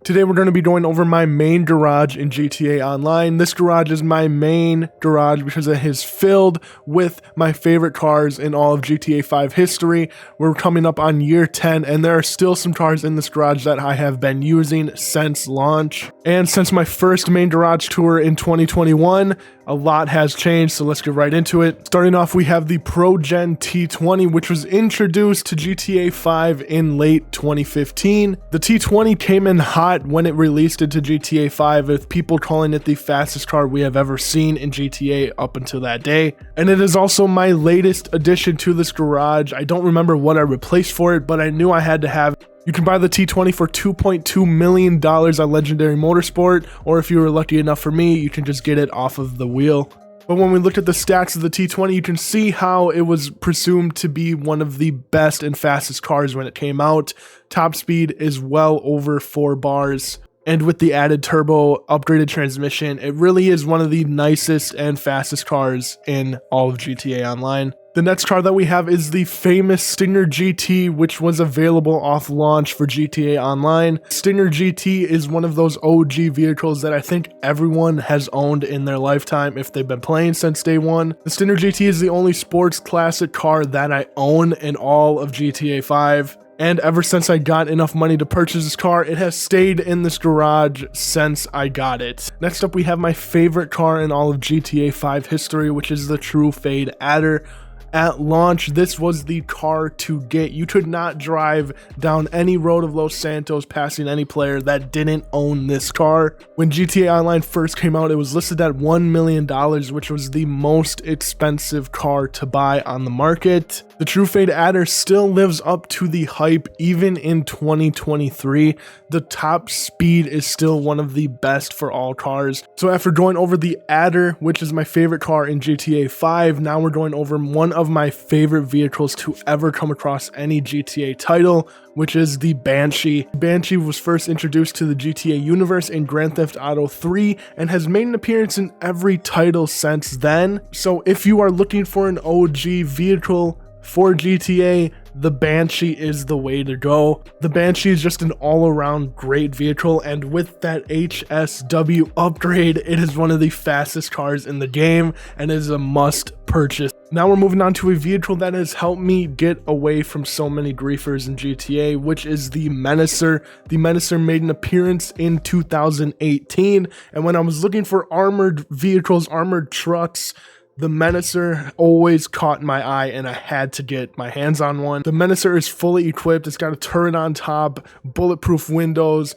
Today we're going to be going over my main garage in GTA Online. This garage is my main garage because it is filled with my favorite cars in all of GTA 5 history. We're coming up on year 10 and there are still some cars in this garage that I have been using since launch. And since my first main garage tour in 2021, a lot has changed, so let's get right into it. Starting off, we have the Progen T20, which was introduced to GTA 5 in late 2015. The T20 came in hot when it released into GTA 5, with people calling it the fastest car we have ever seen in GTA up until that day. And it is also my latest addition to this garage. I don't remember what I replaced for it, but I knew I had to have it. You can buy the T20 for $2.2 million on Legendary Motorsport, or if you were lucky enough for me, you can just get it off of the wheel. But when we looked at the stats of the T20, you can see how it was presumed to be one of the best and fastest cars when it came out. Top speed is well over 4 bars. And with the added turbo upgraded transmission, it really is one of the nicest and fastest cars in all of GTA Online. The next car that we have is the famous Stinger GT, which was available off launch for GTA Online. Stinger GT is one of those OG vehicles that I think everyone has owned in their lifetime if they've been playing since day one. The Stinger GT is the only sports classic car that I own in all of GTA 5. And ever since I got enough money to purchase this car, it has stayed in this garage since I got it. Next up, we have my favorite car in all of GTA 5 history, which is the True Fade Adder. At launch, this was the car to get. You could not drive down any road of Los Santos passing any player that didn't own this car. When GTA Online first came out, it was listed at $1 million, which was the most expensive car to buy on the market. The True Fade Adder still lives up to the hype even in 2023. The top speed is still one of the best for all cars. So after going over the Adder, which is my favorite car in GTA 5, now we're going over one of my favorite vehicles to ever come across any GTA title, which is the Banshee. Banshee was first introduced to the GTA universe in Grand Theft Auto 3 and has made an appearance in every title since then. So if you are looking for an OG vehicle for GTA, the Banshee is the way to go. The Banshee is just an all-around great vehicle, and with that HSW upgrade, it is one of the fastest cars in the game and is a must purchase. Now we're moving on to a vehicle that has helped me get away from so many griefers in GTA, which is the Menacer. The Menacer made an appearance in 2018, and when I was looking for armored vehicles, armored trucks, the Menacer always caught my eye and I had to get my hands on one. The Menacer is fully equipped. It's got a turret on top, bulletproof windows,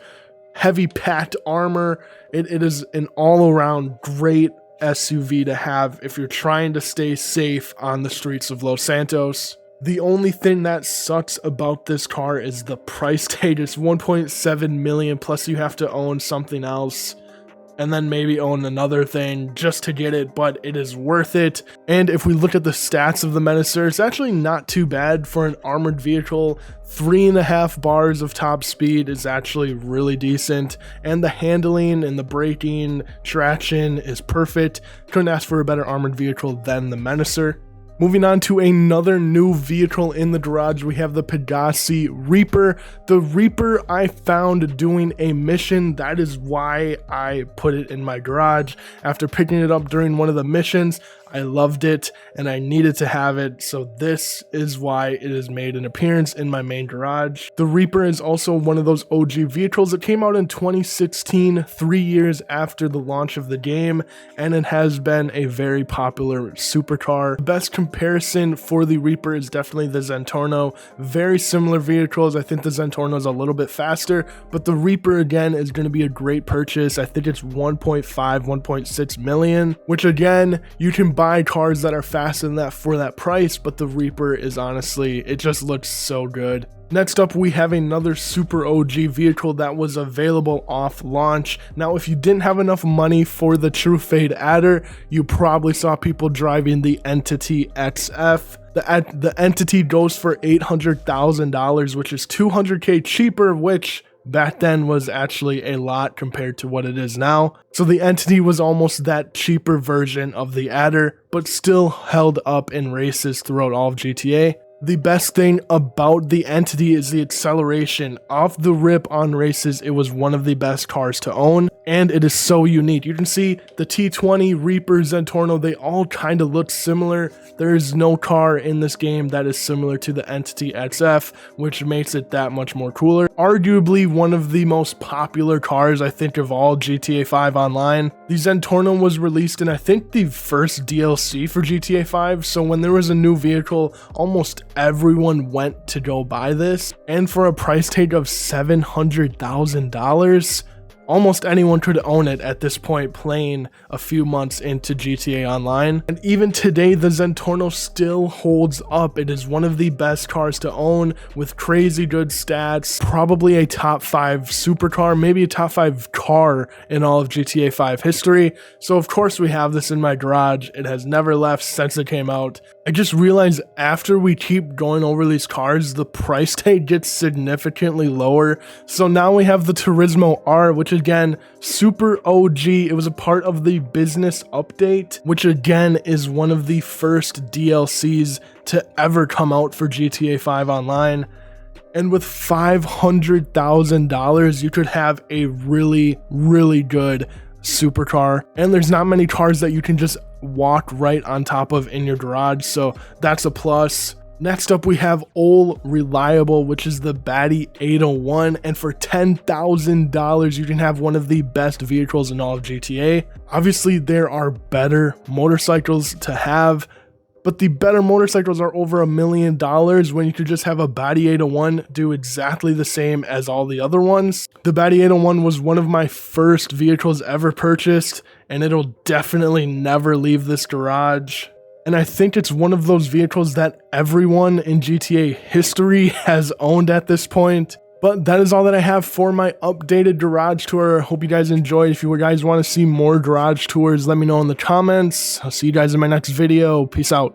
heavy packed armor. It is an all-around great SUV to have if you're trying to stay safe on the streets of Los Santos. The only thing that sucks about this car is the price tag. It's 1.7 million, plus you have to own something else and then maybe own another thing just to get it, but it is worth it. And if we look at the stats of the Menacer, it's actually not too bad for an armored vehicle. 3.5 bars of top speed is actually really decent, and the handling and the braking, traction is perfect. Couldn't ask for a better armored vehicle than the Menacer. Moving on to another new vehicle in the garage, we have the Pegassi Reaper. The Reaper I found doing a mission. That is why I put it in my garage. After picking it up during one of the missions, I loved it and I needed to have it, so this is why it has made an appearance in my main garage. The Reaper is also one of those OG vehicles that came out in 2016, 3 years after the launch of the game, and it has been a very popular supercar. The best comparison for the Reaper is definitely the Zentorno. Very similar vehicles. I think the Zentorno is a little bit faster, but the Reaper again is going to be a great purchase. I think it's 1.5, 1.6 million, which again, you can buy cars that are faster than that for that price, but the Reaper is honestly, it just looks so good. Next up, we have another super OG vehicle that was available off launch. Now, if you didn't have enough money for the True Fade Adder, you probably saw people driving the Entity XF. The Entity goes for $800,000, which is $200K cheaper, which back then was actually a lot compared to what it is now. So the Entity was almost that cheaper version of the Adder, but still held up in races throughout all of GTA. The best thing about the Entity is the acceleration. Off the rip on races, it was one of the best cars to own, and it is so unique. You can see the T20, Reaper, Zentorno, they all kind of look similar. There is no car in this game that is similar to the Entity XF, which makes it that much more cooler. Arguably one of the most popular cars, I think, of all GTA 5 Online. The Zentorno was released in, I think, the first DLC for GTA 5, so when there was a new vehicle, almost everyone went to go buy this, and for a price tag of $700,000, almost anyone could own it at this point, playing a few months into GTA Online. And even today, the Zentorno still holds up. It is one of the best cars to own with crazy good stats, probably a top 5 supercar, maybe a top 5 car in all of GTA 5 history. So of course we have this in my garage. It has never left since it came out. I just realized after we keep going over these cars, the price tag gets significantly lower. So now we have the Turismo R, which again, super OG. It was a part of the business update, which again is one of the first DLCs to ever come out for GTA 5 Online. And with $500,000, you could have a really, really good supercar. And there's not many cars that you can just walk right on top of in your garage, so that's a plus. Next up, we have Old Reliable, which is the Baddie 801, and for $10,000, you can have one of the best vehicles in all of GTA. Obviously, there are better motorcycles to have, but the better motorcycles are over $1 million when you could just have a Baddie 801 do exactly the same as all the other ones. The Baddie 801 was one of my first vehicles ever purchased, and it'll definitely never leave this garage. And I think it's one of those vehicles that everyone in GTA history has owned at this point. But that is all that I have for my updated garage tour. Hope you guys enjoyed. If you guys want to see more garage tours, let me know in the comments. I'll see you guys in my next video. Peace out.